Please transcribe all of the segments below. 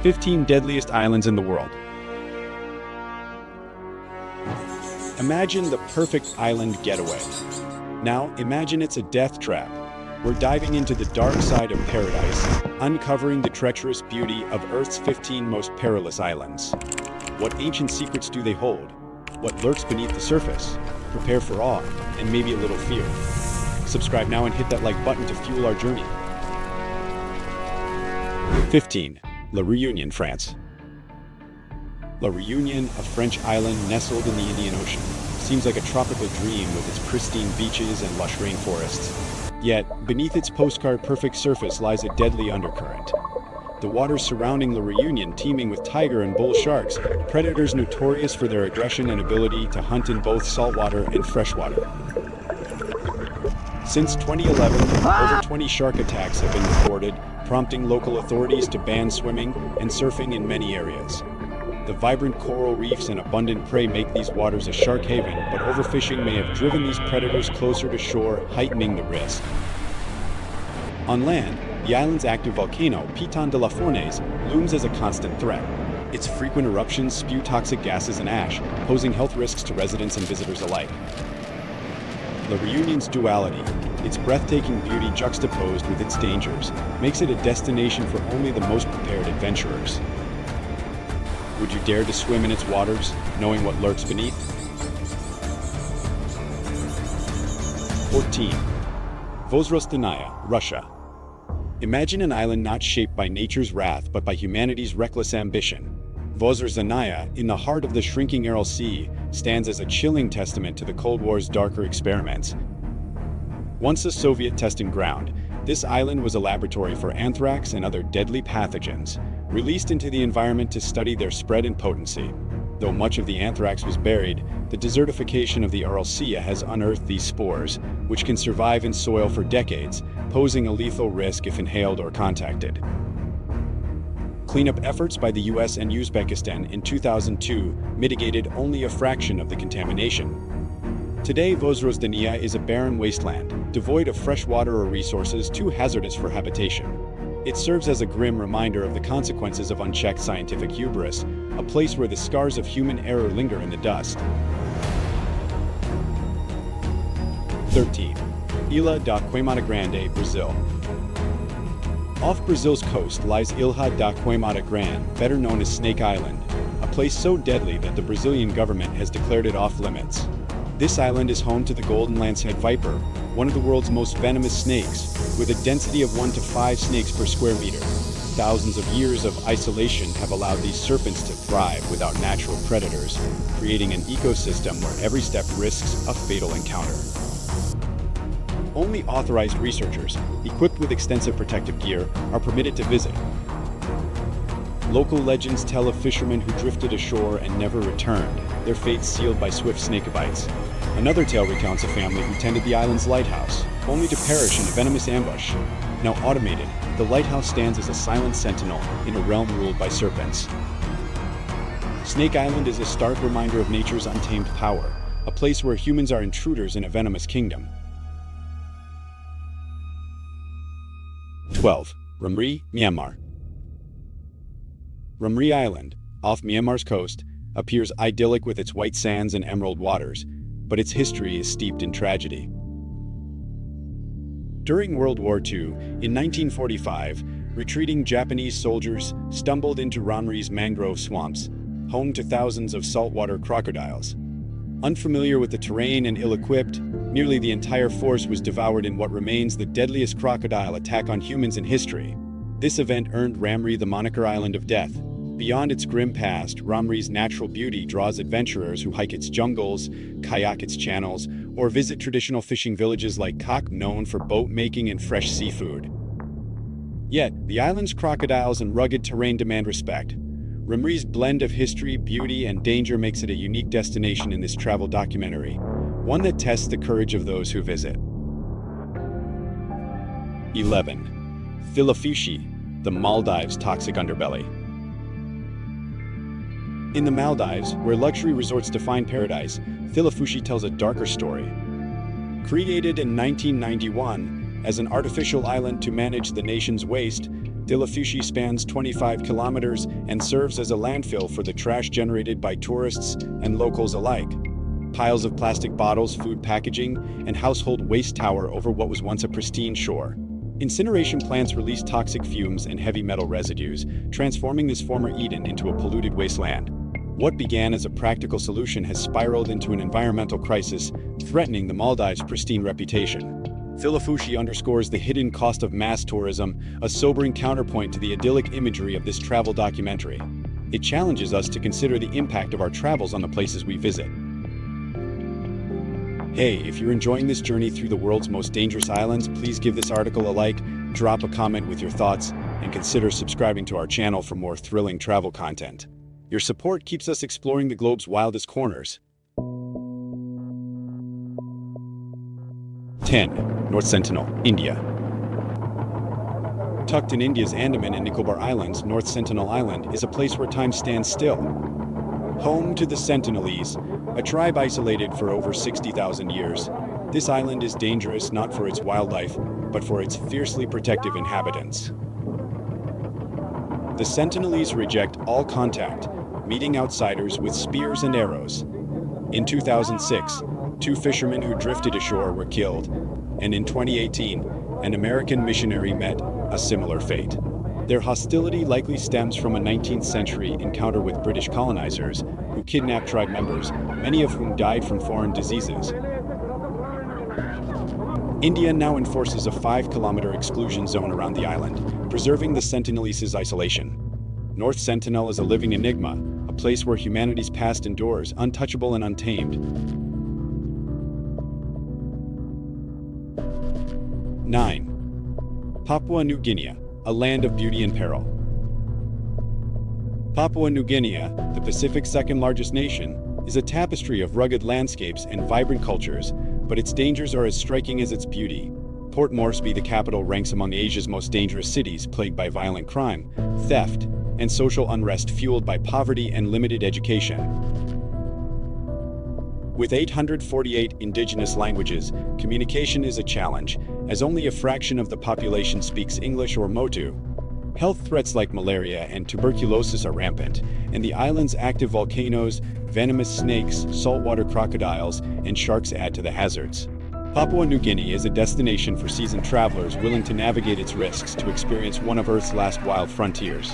15 deadliest islands in the world. Imagine the perfect island getaway. Now, imagine it's a death trap. We're diving into the dark side of paradise, uncovering the treacherous beauty of Earth's 15 most perilous islands. What ancient secrets do they hold? What lurks beneath the surface? Prepare for awe, and maybe a little fear. Subscribe now and hit that like button to fuel our journey. 15. La Réunion, France. La Réunion, a French island nestled in the Indian Ocean, seems like a tropical dream with its pristine beaches and lush rainforests. Yet, beneath its postcard-perfect surface lies a deadly undercurrent. The waters surrounding La Réunion teeming with tiger and bull sharks, predators notorious for their aggression and ability to hunt in both saltwater and freshwater. Since 2011, over 20 shark attacks have been reported, prompting local authorities to ban swimming and surfing in many areas. The vibrant coral reefs and abundant prey make these waters a shark haven, but overfishing may have driven these predators closer to shore, heightening the risk. On land, the island's active volcano, Piton de la Fournaise, looms as a constant threat. Its frequent eruptions spew toxic gases and ash, posing health risks to residents and visitors alike. La Réunion's duality, its breathtaking beauty juxtaposed with its dangers, makes it a destination for only the most prepared adventurers. Would you dare to swim in its waters, knowing what lurks beneath? 14. Vozrozhdeniya, Russia. Imagine an island not shaped by nature's wrath but by humanity's reckless ambition. Vozrozhdeniya, in the heart of the shrinking Aral Sea, stands as a chilling testament to the Cold War's darker experiments. Once a Soviet testing ground, this island was a laboratory for anthrax and other deadly pathogens, released into the environment to study their spread and potency. Though much of the anthrax was buried, the desertification of the Aral Sea has unearthed these spores, which can survive in soil for decades, posing a lethal risk if inhaled or contacted. Cleanup efforts by the US and Uzbekistan in 2002 mitigated only a fraction of the contamination. Today, Vozrozhdeniya is a barren wasteland, devoid of fresh water or resources too hazardous for habitation. It serves as a grim reminder of the consequences of unchecked scientific hubris, a place where the scars of human error linger in the dust. 13. Ilha da Queimada Grande, Brazil. Off Brazil's coast lies Ilha da Queimada Grande, better known as Snake Island, a place so deadly that the Brazilian government has declared it off-limits. This island is home to the golden lancehead viper, one of the world's most venomous snakes, with a density of 1 to 5 snakes per square meter. Thousands of years of isolation have allowed these serpents to thrive without natural predators, creating an ecosystem where every step risks a fatal encounter. Only authorized researchers, equipped with extensive protective gear, are permitted to visit. Local legends tell of fishermen who drifted ashore and never returned, their fates sealed by swift snake bites. Another tale recounts a family who tended the island's lighthouse, only to perish in a venomous ambush. Now automated, the lighthouse stands as a silent sentinel in a realm ruled by serpents. Snake Island is a stark reminder of nature's untamed power, a place where humans are intruders in a venomous kingdom. 12. Ramree, Myanmar. Ramree Island, off Myanmar's coast, appears idyllic with its white sands and emerald waters, but its history is steeped in tragedy. During World War II, in 1945, retreating Japanese soldiers stumbled into Ramree's mangrove swamps, home to thousands of saltwater crocodiles. Unfamiliar with the terrain and ill-equipped, nearly the entire force was devoured in what remains the deadliest crocodile attack on humans in history. This event earned Ramree the moniker Island of Death. Beyond its grim past, Ramree's natural beauty draws adventurers who hike its jungles, kayak its channels, or visit traditional fishing villages like Kok, known for boat making and fresh seafood. Yet, the island's crocodiles and rugged terrain demand respect. Ramree's blend of history, beauty, and danger makes it a unique destination in this travel documentary, one that tests the courage of those who visit. 11. Thilafushi, the Maldives' toxic underbelly. In the Maldives, where luxury resorts define paradise, Thilafushi tells a darker story. Created in 1991 as an artificial island to manage the nation's waste, Thilafushi spans 25 kilometers and serves as a landfill for the trash generated by tourists and locals alike. Piles of plastic bottles, food packaging, and household waste tower over what was once a pristine shore. Incineration plants release toxic fumes and heavy metal residues, transforming this former Eden into a polluted wasteland. What began as a practical solution has spiraled into an environmental crisis, threatening the Maldives' pristine reputation. Thilafushi underscores the hidden cost of mass tourism, a sobering counterpoint to the idyllic imagery of this travel documentary. It challenges us to consider the impact of our travels on the places we visit. Hey, if you're enjoying this journey through the world's most dangerous islands, please give this article a like, drop a comment with your thoughts, and consider subscribing to our channel for more thrilling travel content. Your support keeps us exploring the globe's wildest corners. 10. North Sentinel, India. Tucked in India's Andaman and Nicobar Islands, North Sentinel Island is a place where time stands still. Home to the Sentinelese, a tribe isolated for over 60,000 years, this island is dangerous not for its wildlife, but for its fiercely protective inhabitants. The Sentinelese reject all contact, meeting outsiders with spears and arrows. In 2006, 2 fishermen who drifted ashore were killed, and in 2018, an American missionary met a similar fate. Their hostility likely stems from a 19th century encounter with British colonizers who kidnapped tribe members, many of whom died from foreign diseases. India now enforces a 5-kilometer exclusion zone around the island, preserving the Sentinelese's isolation. North Sentinel is a living enigma, a place where humanity's past endures, untouchable and untamed. 9. Papua New Guinea, a land of beauty and peril. Papua New Guinea, the Pacific's second-largest nation, is a tapestry of rugged landscapes and vibrant cultures, but its dangers are as striking as its beauty. Port Moresby, the capital, ranks among Asia's most dangerous cities, plagued by violent crime, theft, and social unrest fueled by poverty and limited education. With 848 indigenous languages, communication is a challenge, as only a fraction of the population speaks English or Motu. Health threats like malaria and tuberculosis are rampant, and the island's active volcanoes, venomous snakes, saltwater crocodiles, and sharks add to the hazards. Papua New Guinea is a destination for seasoned travelers willing to navigate its risks to experience one of Earth's last wild frontiers.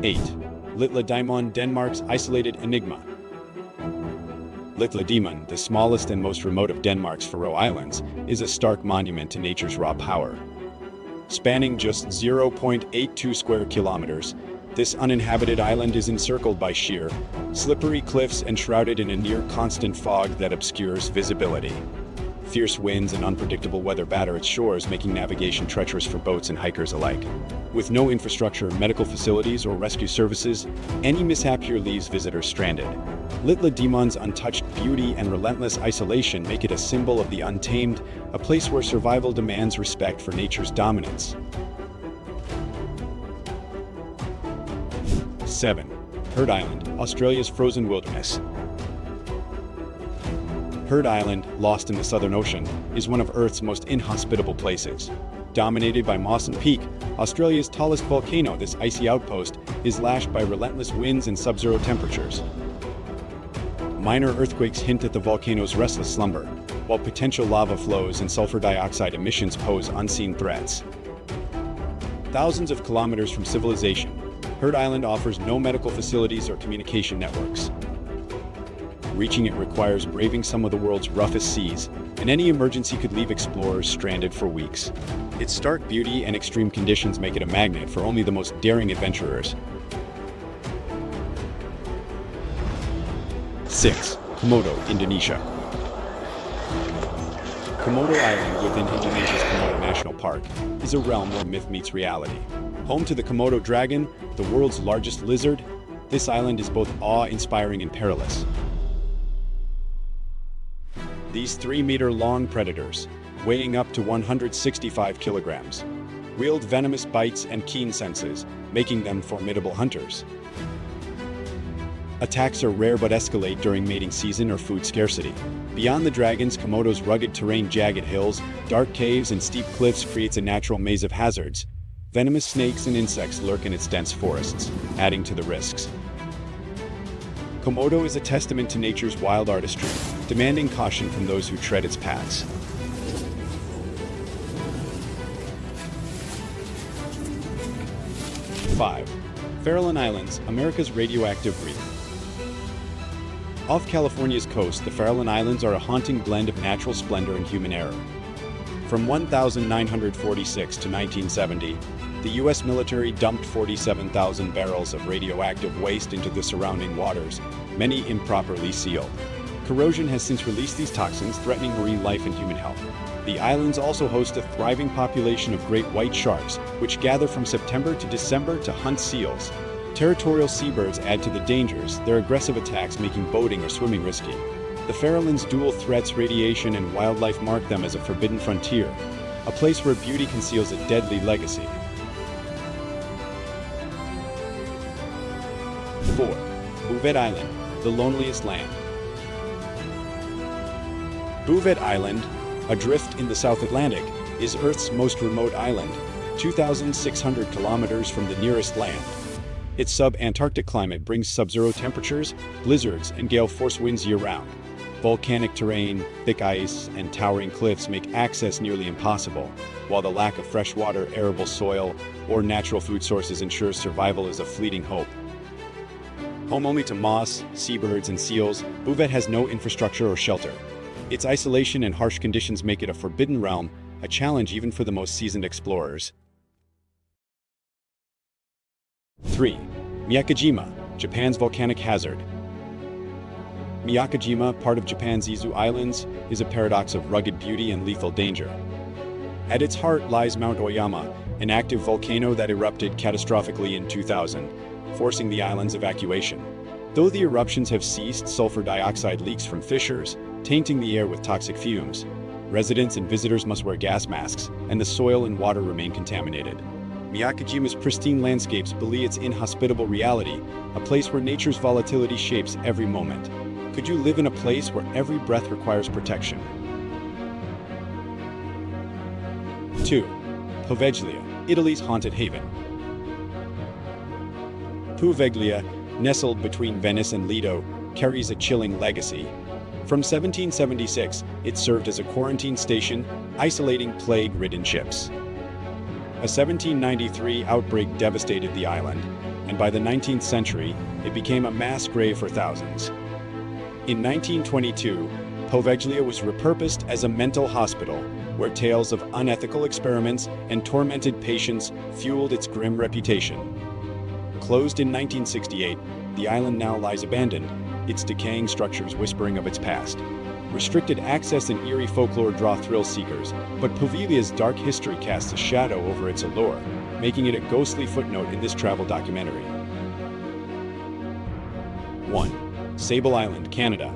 8. Litla Dimun, Denmark's isolated enigma. Litla Dimun, the smallest and most remote of Denmark's Faroe Islands, is a stark monument to nature's raw power. Spanning just 0.82 square kilometers, this uninhabited island is encircled by sheer, slippery cliffs and shrouded in a near-constant fog that obscures visibility. Fierce winds and unpredictable weather batter its shores, making navigation treacherous for boats and hikers alike. With no infrastructure, medical facilities, or rescue services, any mishap here leaves visitors stranded. Litla Dimun's untouched beauty and relentless isolation make it a symbol of the untamed, a place where survival demands respect for nature's dominance. 7. Heard Island, Australia's frozen wilderness. Heard Island, lost in the Southern Ocean, is one of Earth's most inhospitable places. Dominated by Mawson Peak, Australia's tallest volcano, this icy outpost is lashed by relentless winds and sub-zero temperatures. Minor earthquakes hint at the volcano's restless slumber, while potential lava flows and sulfur dioxide emissions pose unseen threats. Thousands of kilometers from civilization, Heard Island offers no medical facilities or communication networks. Reaching it requires braving some of the world's roughest seas, and any emergency could leave explorers stranded for weeks. Its stark beauty and extreme conditions make it a magnet for only the most daring adventurers. 6. Komodo, Indonesia. Komodo Island within Indonesia's Komodo National Park is a realm where myth meets reality. Home to the Komodo dragon, the world's largest lizard, this island is both awe-inspiring and perilous. These 3-meter-long predators, weighing up to 165 kilograms, wield venomous bites and keen senses, making them formidable hunters. Attacks are rare but escalate during mating season or food scarcity. Beyond the dragons, Komodo's rugged terrain, jagged hills, dark caves, and steep cliffs creates a natural maze of hazards. Venomous snakes and insects lurk in its dense forests, adding to the risks. Komodo is a testament to nature's wild artistry, demanding caution from those who tread its paths. Five. Farallon Islands, America's radioactive reef. Off California's coast, the Farallon Islands are a haunting blend of natural splendor and human error. From 1946 to 1970, the U.S. military dumped 47,000 barrels of radioactive waste into the surrounding waters, many improperly sealed. Corrosion has since released these toxins, threatening marine life and human health. The islands also host a thriving population of great white sharks, which gather from September to December to hunt seals. Territorial seabirds add to the dangers, their aggressive attacks making boating or swimming risky. The Farallon's dual threats, radiation and wildlife, mark them as a forbidden frontier, a place where beauty conceals a deadly legacy. 4. Bouvet Island, the loneliest land. Bouvet Island, adrift in the South Atlantic, is Earth's most remote island, 2,600 kilometers from the nearest land. Its sub-Antarctic climate brings sub-zero temperatures, blizzards, and gale-force winds year-round. Volcanic terrain, thick ice, and towering cliffs make access nearly impossible, while the lack of fresh water, arable soil, or natural food sources ensures survival is a fleeting hope. Home only to moss, seabirds, and seals, Bouvet has no infrastructure or shelter. Its isolation and harsh conditions make it a forbidden realm, a challenge even for the most seasoned explorers. 3. Miyakejima, Japan's volcanic hazard. Miyakejima, part of Japan's Izu Islands, is a paradox of rugged beauty and lethal danger. At its heart lies Mount Oyama, an active volcano that erupted catastrophically in 2000, forcing the island's evacuation. Though the eruptions have ceased, sulfur dioxide leaks from fissures, tainting the air with toxic fumes. Residents and visitors must wear gas masks, and the soil and water remain contaminated. Miyakejima's pristine landscapes belie its inhospitable reality, a place where nature's volatility shapes every moment. Could you live in a place where every breath requires protection? 2. Poveglia, Italy's haunted haven. Poveglia, nestled between Venice and Lido, carries a chilling legacy. From 1776, it served as a quarantine station, isolating plague-ridden ships. A 1793 outbreak devastated the island, and by the 19th century, it became a mass grave for thousands. In 1922, Poveglia was repurposed as a mental hospital, where tales of unethical experiments and tormented patients fueled its grim reputation. Closed in 1968, the island now lies abandoned, its decaying structures whispering of its past. Restricted access and eerie folklore draw thrill seekers, but Poveglia's dark history casts a shadow over its allure, making it a ghostly footnote in this travel documentary. 1. Sable Island, Canada.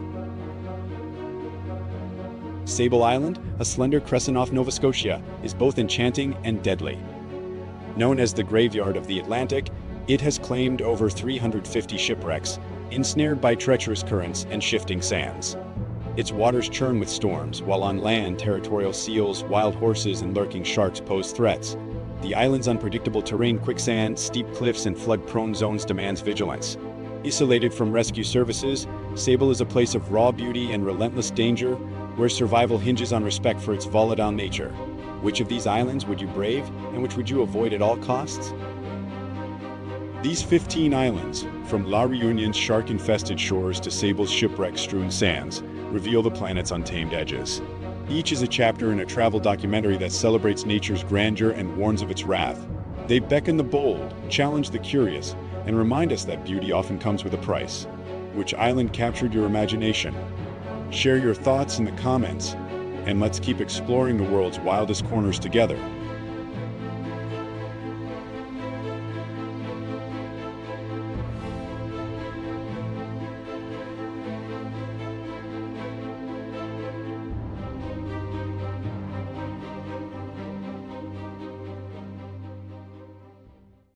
Sable Island, a slender crescent off Nova Scotia, is both enchanting and deadly. Known as the graveyard of the Atlantic, it has claimed over 350 shipwrecks, ensnared by treacherous currents and shifting sands. Its waters churn with storms, while on land, territorial seals, wild horses, and lurking sharks pose threats. The island's unpredictable terrain, quicksand, steep cliffs, and flood-prone zones demands vigilance. Isolated from rescue services, Sable is a place of raw beauty and relentless danger, where survival hinges on respect for its volatile nature. Which of these islands would you brave, and which would you avoid at all costs? These 15 islands, from La Reunion's shark-infested shores to Sable's shipwreck-strewn sands, reveal the planet's untamed edges. Each is a chapter in a travel documentary that celebrates nature's grandeur and warns of its wrath. They beckon the bold, challenge the curious, and remind us that beauty often comes with a price. Which island captured your imagination? Share your thoughts in the comments, and let's keep exploring the world's wildest corners together.